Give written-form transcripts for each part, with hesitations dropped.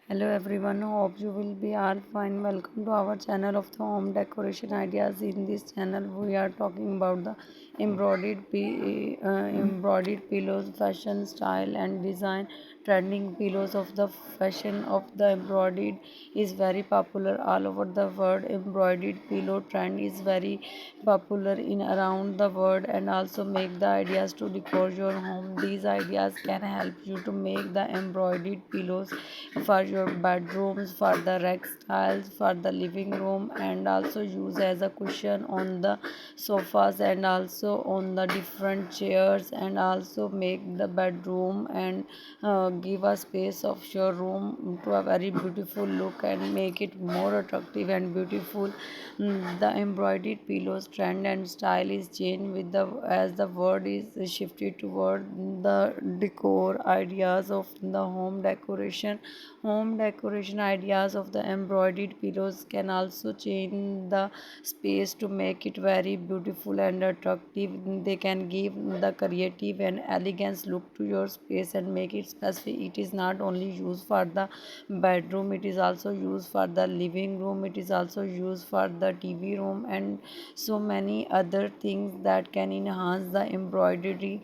Hello everyone, hope you will be all fine. Welcome to our channel of the home decoration ideas. In this channel, we are talking about the embroidered pillows, fashion, style, and design. Trending pillows of the fashion of the embroidered is very popular all over the world. Embroidered pillow trend is very popular in around the world and also make the ideas to decor your home. These ideas can help you to make the embroidered pillows for your bedrooms, for the rack styles, for the living room, and also use as a cushion on the sofas and also on the different chairs, and also make the bedroom and give a space of your room to a very beautiful look and make it more attractive and beautiful. The embroidered pillows trend and style is changed with the as the word is shifted toward the decor ideas of the home decoration. Home decoration ideas of the embroidered pillows can also change the space to make it very beautiful and attractive. They can give the creative and elegance look to your space and make it specific. It is not only used for the bedroom, it is also used for the living room, it is also used for the TV room, and so many other things that can enhance the embroidery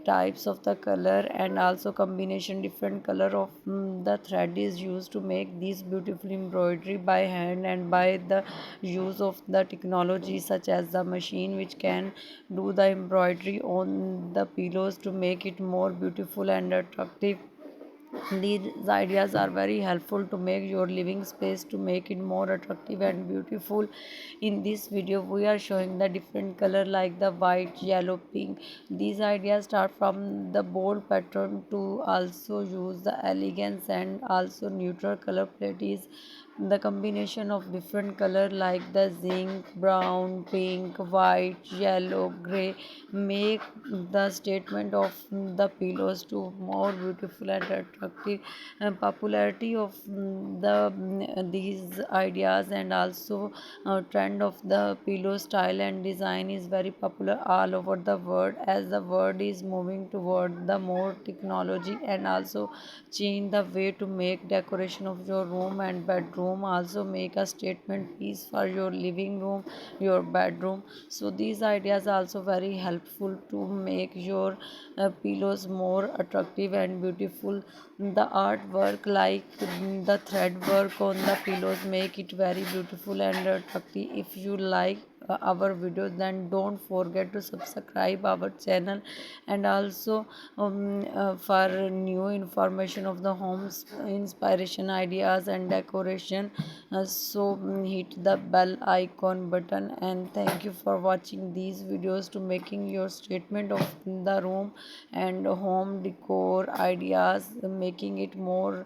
types of the color, and also combination different color of the thread is used to make these beautiful embroidery by hand and by the use of the technology such as the machine which can do the embroidery on the pillows to make it more beautiful and attractive. These ideas are very helpful to make your living space to make it more attractive and beautiful. In this video we are showing the different color like the white, yellow, pink. These ideas start from the bold pattern to also use the elegance and also neutral color palette is the combination of different color like the zinc, brown, pink, white, yellow, gray make the statement of the pillows to more beautiful and attractive. And popularity of these ideas and also trend of the pillow style and design is very popular all over the world as the world is moving toward the more technology and also change the way to make decoration of your room and bedroom, also make a statement piece for your living room, your bedroom. So these ideas are also very helpful to make your pillows more attractive and beautiful. The artwork like the thread work on the pillows make it very beautiful and attractive. If you like our videos, then don't forget to subscribe our channel, and also for new information of the homes inspiration ideas and decoration. Hit the bell icon button, and thank you for watching these videos to making your statement of the room and home decor ideas, making it more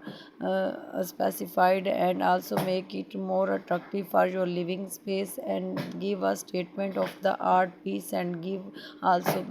specified and also make it more attractive for your living space and give a statement of the art piece and give also